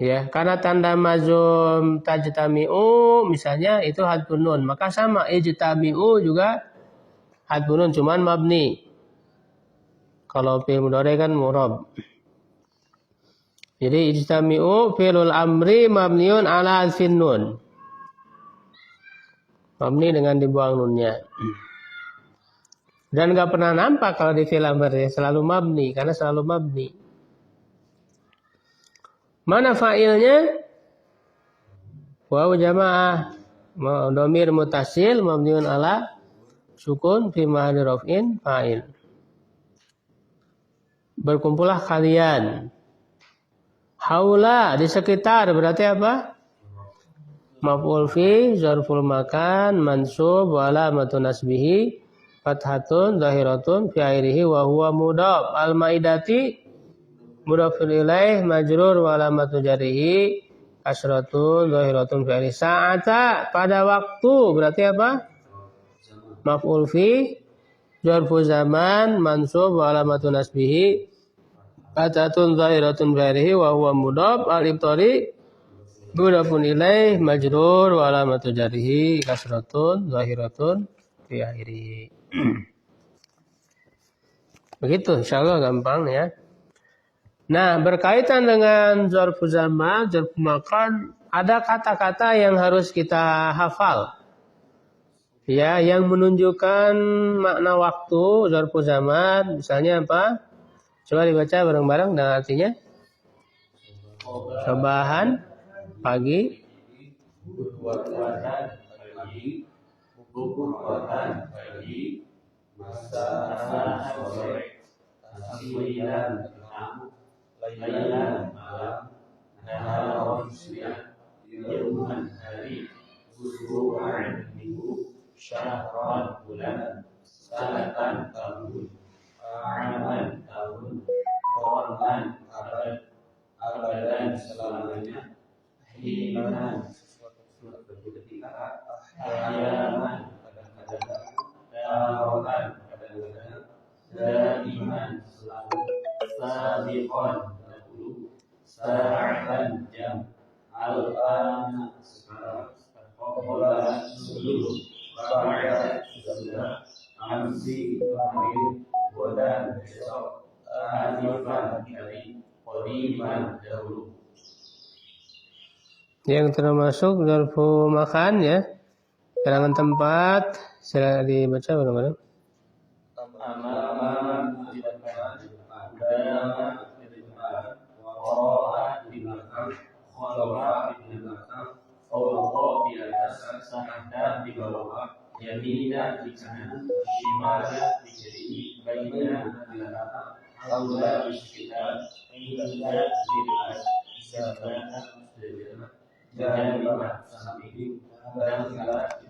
Ya, karena tanda majzum tajtami'u misalnya itu hadfun nun, maka sama ijtami'u juga hadfun nun, cuman mabni. Kalau fi'il mudhari' kan murab. Jadi ijtami'u fi'lul amri mabniun ala hadfin nun. Mabni dengan dibuang nunnya. Dan nggak pernah nampak kalau di fi'il amr ya, selalu mabni, karena selalu mabni. Mana fa'ilnya? Wawu jamaah dhamir mutasil mabniun ala sukun fi mahalli raf'in fa'il. Berkumpullah kalian. Haula di sekitar berarti apa? Maf'ul fi zarful makan mansub wa alamatun nasbihi fathatun zahiratun fi akhirih wa huwa mudhaf. Al-maidati mudhafun ilaih majrur wa alamatu jarrihi kasratun zahiratun fi akhirih. Sa'ata pada waktu berarti apa? Maf'ul fi zarfu zaman mansub wa alamatu nasbihi fathatun zahiratun fi akhirih wa huwa mudhaf. Al-ibtari mudhafun ilaih majrur wa alamatu jarrihi kasratun zahiratun fi akhirih. Begitu, insyaallah gampang ya. Nah, berkaitan dengan zarfu zaman, zarfu makan, ada kata-kata yang harus kita hafal. Ya, yang menunjukkan makna waktu zarfu zaman, misalnya apa? Coba dibaca bareng-bareng dan artinya. Sobahan pagi, buat-buatan pagi, buku-buatan pagi, masa sore, asyilan lailan malam, naharon siang, yauman hari, usbu'an minggu, syahran bulan, sanatan tahun, aman tahun, qarnan abad, abadan selamanya, hinan suatu ketika, ahyaman kadang-kadang, darotan kadang-kadang, daiman selalu, sabiqan dahulu, sa'atan jam, al-ana sekarang, qabla sebelum, ba'da sesudah, amsi kemarin, godan besok, anifan tadi, qadiman dahulu. Yang termasuk zarfu makan ya. Karangan tempat silakan dibaca bareng-bareng. Amaman di depan, dana di depan, wara'a di belakang, khalfa di belakang, fawqa di atas, sahda di bawah, yamina di kanan, shimala di kiri, baina di belakang, haula di sekitar, inda di depan, sabana di depan, janibah samping, dan di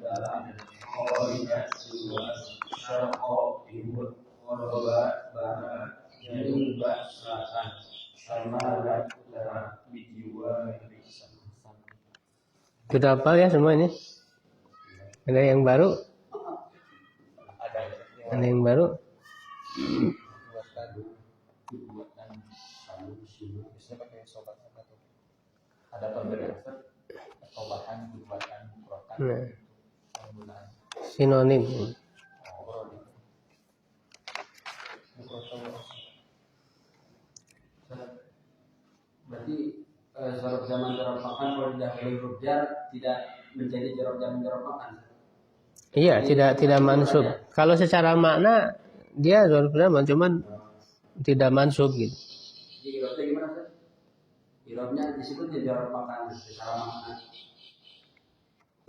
dalam, khawaridah di luar, syarqa timur, qaraba barat, janubah selatan, syamala utara, bijiwa di selatan. Sudah hafal ya semua ini? Ada yang baru? Ada yang baru? Ada perbedaan sobahan, buatan, buatan, Nah, penggunaan. sinonim. Berarti zarf zaman zarf makan kalau didahului huruf jar tidak menjadi zarf zaman zarf makan. Iya, tidak mansub. Kalau secara makna dia zarf zaman cuman tidak mansub gitu. Jadi irobnya gimana sih? Irobnya di situ jadi zarf makan secara makna.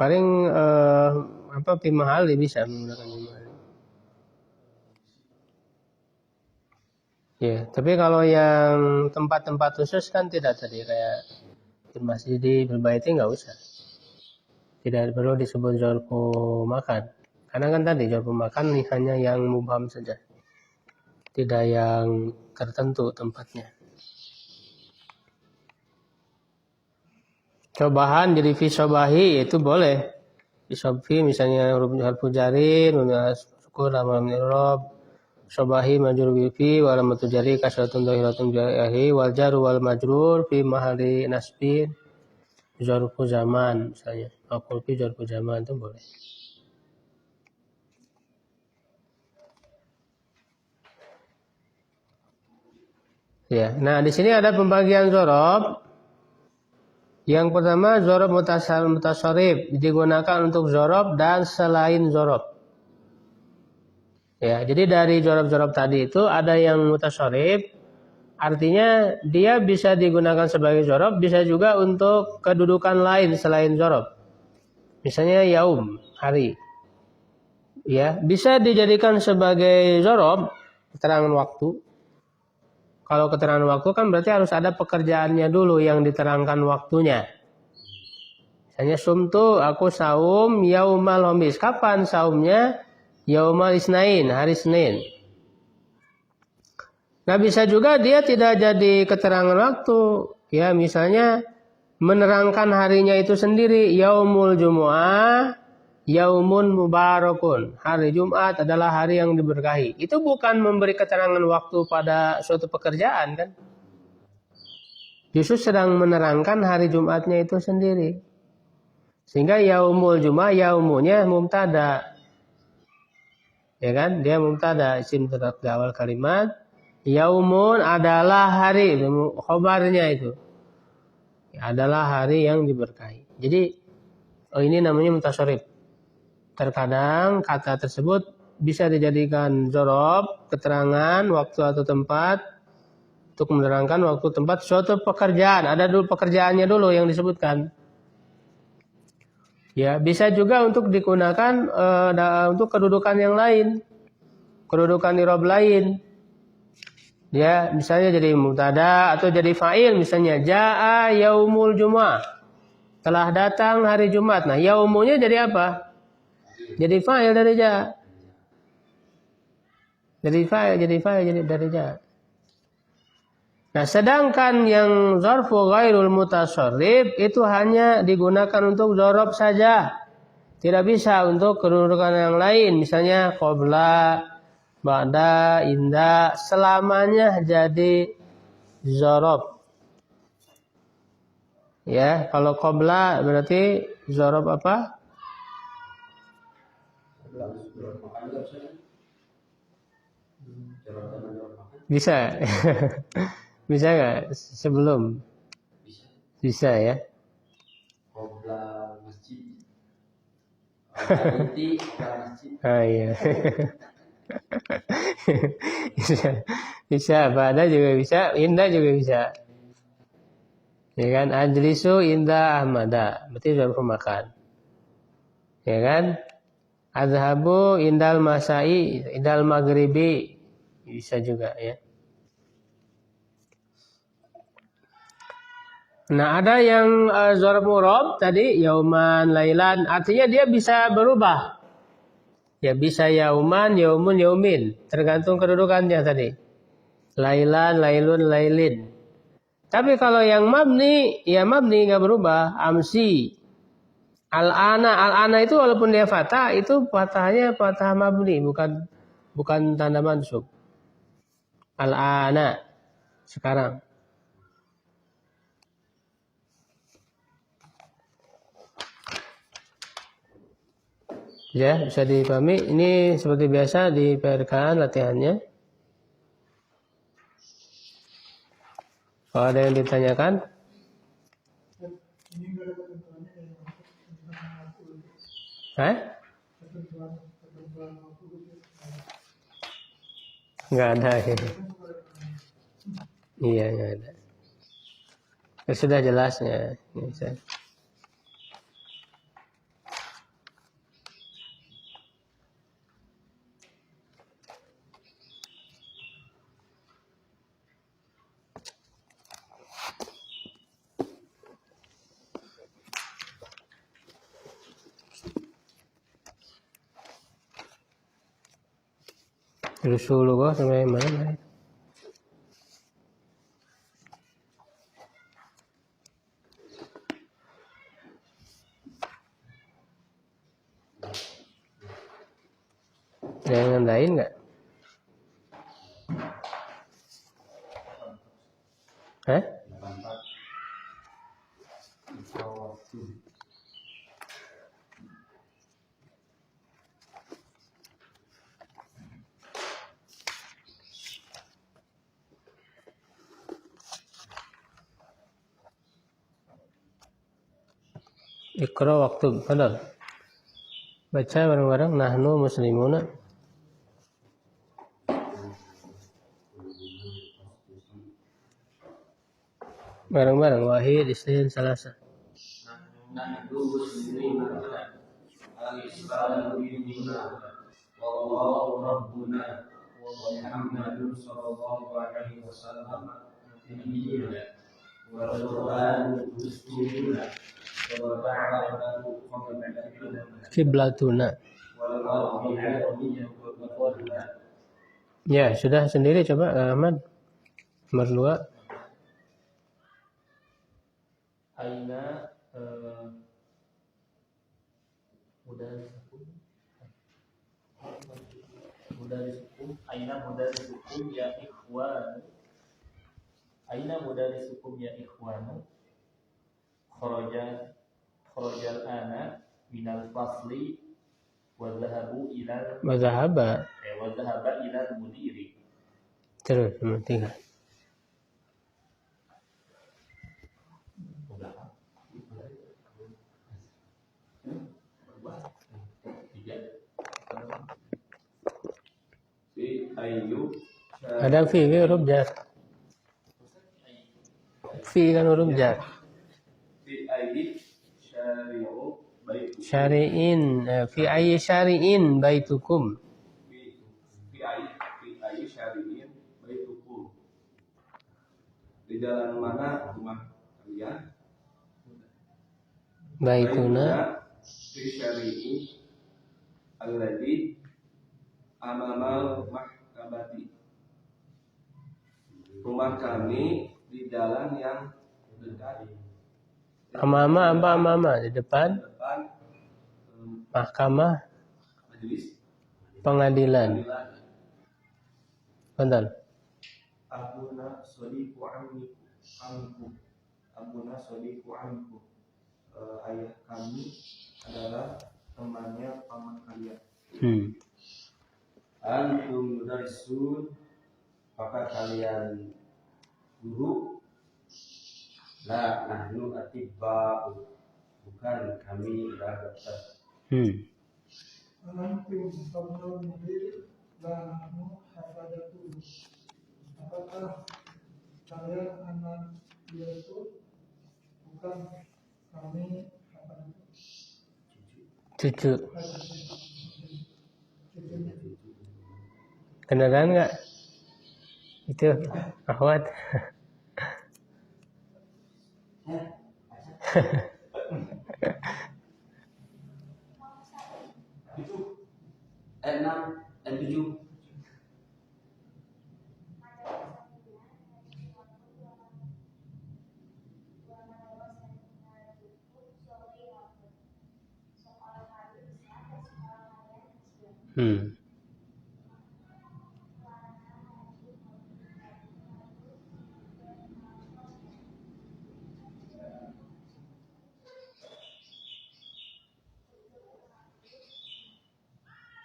Paling fi mahali bisa menggunakan fi mahali. Ya, tapi kalau yang tempat-tempat khusus kan tidak tadi kayak di masjid, di baiti nggak usah. Tidak perlu disebut zarfu makan. Karena kan tadi zarfu makan hanya yang mubham saja. Tidak yang tertentu tempatnya. Cobahan jadi fi sobahi itu boleh. Fi sobhi misalnya huruf jarin, sukun lama mirob. Sobahi majrur bil fi wa alamatu jarri kasratun dhahiratun bihi wal jar wal majrur fi mahalli nasbin zarfu zaman misalnya. Maf'ul fi zarfu zaman itu boleh. Ya, nah di sini ada pembagian dzarab. Yang pertama dzarab mutasharrif digunakan untuk dzarab dan selain dzarab. Ya, jadi dari dzarab-dzarab tadi itu ada yang mutasharrif, artinya dia bisa digunakan sebagai dzarab, bisa juga untuk kedudukan lain selain dzarab. Misalnya yaum, hari. Ya, bisa dijadikan sebagai dzarab, keterangan waktu. Kalau keterangan waktu kan berarti harus ada pekerjaannya dulu yang diterangkan waktunya. Misalnya sumtu, aku saum yaumal khamis. Kapan saumnya? Yaumal isnain, hari Senin. Nah bisa juga dia tidak jadi keterangan waktu. Ya misalnya menerangkan harinya itu sendiri. Yaumul Jumu'ah, yaumun mubarakun. Hari Jumat adalah hari yang diberkahi. Itu bukan memberi keterangan waktu pada suatu pekerjaan kan. Justru sedang menerangkan hari Jumatnya itu sendiri. Sehingga yaumul Jumu'ah, yaumunya mubtada. Ya kan, dia mubtada isim tetap di awal kalimat. Yaumun adalah hari, khobarnya itu adalah hari yang diberkahi. Jadi ini namanya mutasharrif. Terkadang kata tersebut bisa dijadikan dzarab, keterangan waktu atau tempat untuk menerangkan waktu tempat suatu pekerjaan. Ada dulu pekerjaannya dulu yang disebutkan. Ya, bisa juga untuk digunakan untuk kedudukan yang lain. Kedudukan i'rab lain. Ya, misalnya jadi mubtada atau jadi fa'il misalnya jaa yaumul jumu'ah. Telah datang hari Jumat. Nah, yaumunya jadi apa? Jadi fa'il dari ja. Jadi dari ja. Nah, sedangkan yang zarfu ghairul mutasharrif itu hanya digunakan untuk dzarab saja. Tidak bisa untuk kedudukan yang lain. Misalnya qabla, ba'da, inda, selamanya jadi dzarab. Ya, kalau qabla berarti dzarab apa? Bisa. Bisa nggak sebelum? Bisa ya. Qobla masjid. Inti masjid. Ah iya. Bisa, pada juga bisa, indah juga bisa. Ya kan, ajlisu indah ahmada, berarti dzarfu makan. Ya kan? Adhabu indal masai, indal maghribi, bisa juga ya. Nah, ada yang dzarf murab tadi yauman, lailan, artinya dia bisa berubah. Ya bisa yauman, yaumun, yaumin, tergantung kedudukannya tadi. Lailan, lailun, lailin. Tapi kalau yang mabni, ya mabni nggak berubah. Amsi, al-ana itu walaupun dia fathah, itu fathahnya fathah mabni, bukan tanda mansub. Al-ana sekarang. Ya, bisa dipahami. Ini seperti biasa di PR-kan latihannya. Kalau ada yang ditanyakan? Nggak ada ya. Iya, nggak ada. Ya, sudah jelasnya. Rasulullah sampai mana? Yang lain nggak? Hah? Iqra waktu padahal. Baca bareng-bareng nahnu muslimuna. Bareng-bareng wahid isnin salasa. Nahnu muslimuna al-islamu dinuna wallahu rabbuna wa Muhammadun sallallahu alaihi wasallam nabiyyuna wal Qur'an dusturuna wa ba'dahu Qiblatuna. wal ardiyyatu qiblatuna. Ya, sudah sendiri coba Ahmad. Nomor 2. Aina mudarisukum aina mudarisukum ya ikhwan aina mudarisukum ya ikhwan kharajal ana minal fasli wa dhahaba ila mudiri. Terus nomor 3. Ada fi huruf jar. Fi kan huruf jar. Fi ayyi syari'u baitu Syari'in, fi ayyi syari'in baitukum. fi ayyi syari'in baitukum. Di jalan mana rumah kalian? Baituna fi syari'i alladhi amamal mahkabati. Rumah kami di jalan yang dekat amama apa amama di depan mahkamah majelis pengadilan. Betul. Abuna sodiku amiku. Abuna sodiku amiku. Ayah kami adalah temannya paman kalian. Antum mudarrisun, apakah kalian guru? La nahnu atibba'u, bukan kami adalah dokter. Antum sabdul mudir la nahnu hafadatu. Apakah kalian anak Yusuf? Bukan kami hafadatu. Cucu. Kedengaran nggak? Itu akhwat. Itu N6, N7.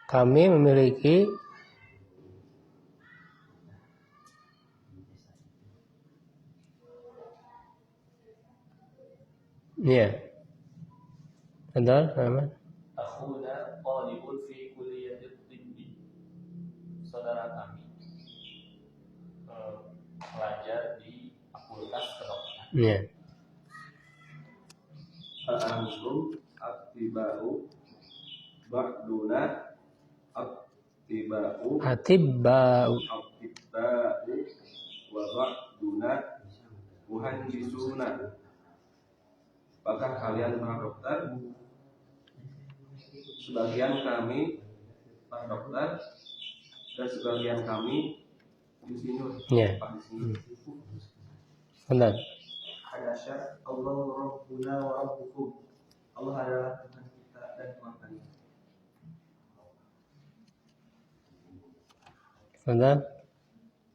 Kami memiliki ya. Betul, Ahmad. Akhuna talibun fi kulliyatit tibbi. Saudara kami pelajar di fakultas kedokteran. Ya. Antum attiba'u ba'duna attiba'u Atibba'u. wa ba'duna muhandisuna. Apakah kalian para dokter? Sebagian kami para dokter, dan sebagian kami yusinun. Ya. Di sini. Benar. Hadasyar Allah Rabbuna wa Rabbukum. Allah adalah Tuhan kita dan Tuhan kalian. Benar.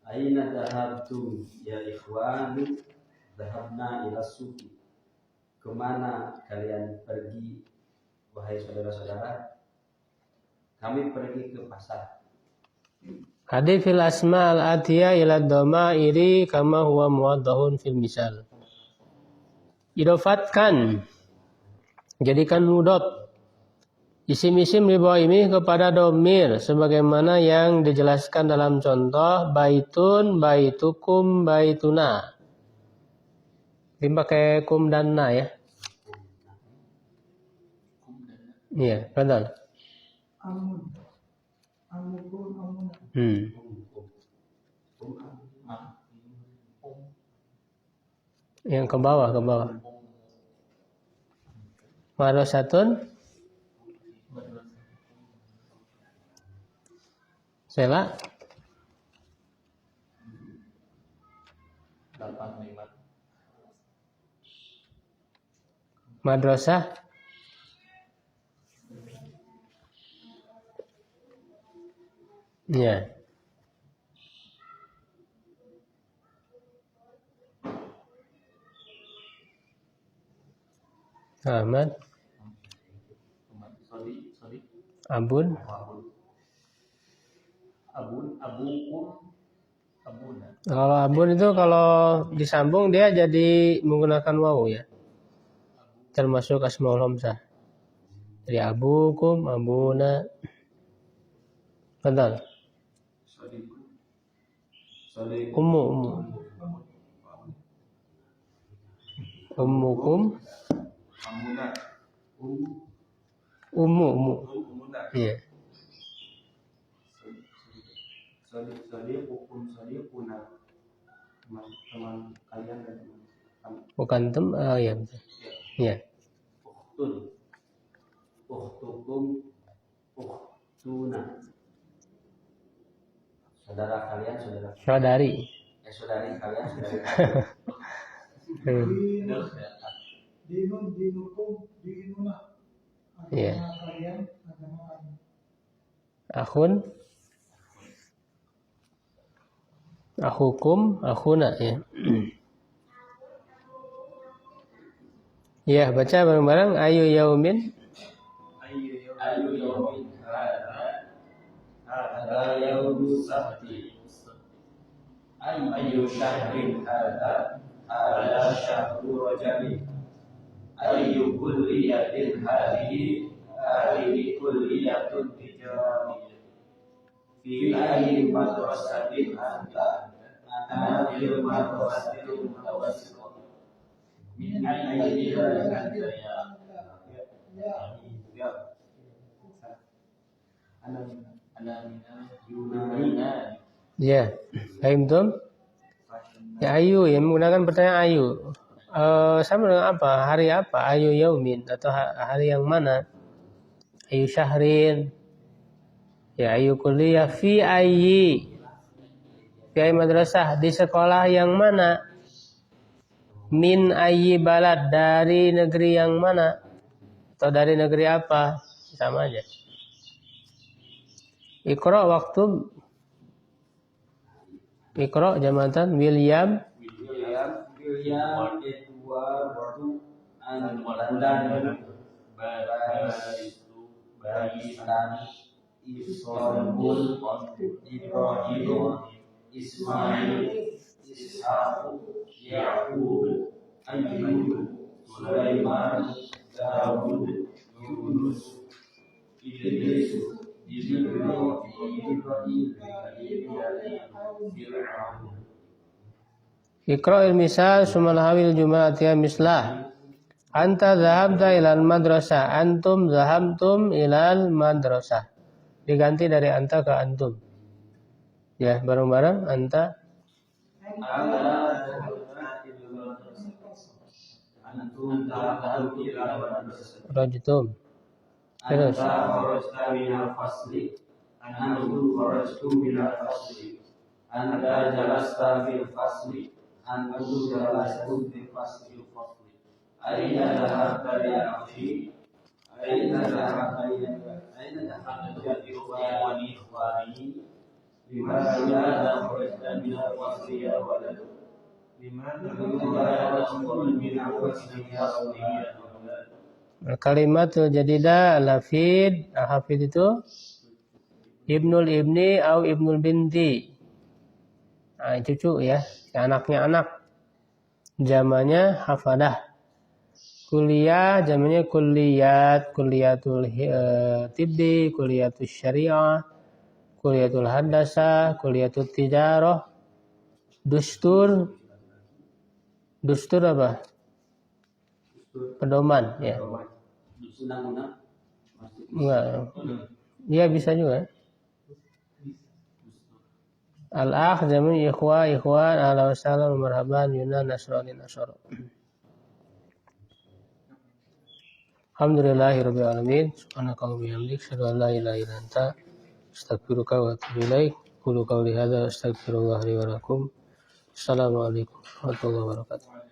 Aina dhahabtum ya ikhwan? Dhahabna ila suki. Kemana kalian pergi wahai saudara-saudara? Kami pergi ke pasar. Hadis fil asma al atiya ila dhamairi kama huwa muwaddahun fil misal. Idofatkan, jadikan mudhof isim-isim di bawah ini kepada domir sebagaimana yang dijelaskan dalam contoh baitun, baitukum, baituna. Ini pakai kum dan na ya. Iya, betul. Amun, amukum, amuna. Yang ke bawah, ke bawah. Madrasatun. Sela. 85. Madrasah. Ya. Ahmad. Sorry. Abun. Abukum, abuna. Kalau abun itu kalau disambung dia jadi menggunakan wawu ya. Termasuk asmaul hamzah. Jadi abukum, abuna. Betul. Ummu. Ummukum. Amuna. Ummu. Umuna. Iya. Sadiqukum sadiquna. Teman kalian dan teman kami. Bukan iya betul. Iya. Ukhtun, ukhtukum, ukhtuna. Saudara kalian, saudara. Saudari. Saudari kalian, saudari Dinun, dinukum, dinuna. Iya. Agama kalian, agama kami. Akhun. Akhukum, akhuna ya. Ya, baca bareng-bareng ayu yaumin. Ayu yaumin hadha yaumus sabti. Ayu syahrin hadha syahru rajab. Ayu kulliyatin hadhihi kulliyatun tijariyah. Fi ayyi madrasatin anta? Ana fil madrasatil mutawassithah. Min ayyi anta ya? Ana Yunani. Ya, fahimtum? Ya ayu ya menggunakan pertanyaan ayu. Sama dengan apa? Hari apa? Ayu yaumin atau hari yang mana? Ayu syahrin. Ya ayu kuliah fi ayyi madrasah, di sekolah yang mana? Min ayyi balad, dari negeri yang mana? Atau dari negeri apa? Sama aja. Iqra waktu. Iqra jamatan William, Edward, Andan, Baristan, Istanbul, Ibrahim, Ismail, Ishaq, Yaqub, Ayyub, Sulaiman, Dawud, Yunus, Idris, Jibril, Iqra'il misal sumal hawil jum'atiyah mislah. Anta zahabta ilal madrasah, antum zahabtum ilal madrasah. Diganti dari anta ke antum. Ya, bareng-bareng anta. Rajtum. Terus. Anta kharajta minal fasli. antu kharajtu minal fasli, anta jalasta fil fasli, antu jalastu fil fasli. Aina dhahabta ya akhi, aina dhahabta ya ikhwani, limadha kharajta minal fasli ya walad, limadha kharajta minal fasli ya walad. Kalimatul jadidah al-hafid. Al-hafid itu ibnul ibni atau ibnul binti. Nah, cucu ya, anaknya anak. Jamannya hafadah. Kuliah jamannya kulliyat, kuliyatul tibbi, kuliyatul syariah, kuliyatul handasah, kuliyatul tijarah. Dustur apa? Pedoman ya. Undang-undang Enggak. Iya bisa juga. Al-akh jaman ikhwan, ahlan wa sahlan, marhaban, yunan, nasrani, nasara. Alhamdulillahirabbil alamin. Subhanakallahumma wa bihamdika, asyhadu an la ilaha illa anta, astaghfiruka wa atubu ilaik. Qulu qawli hadza astaghfirullah li wa lakum. Assalamualaikum warahmatullahi wabarakatuh.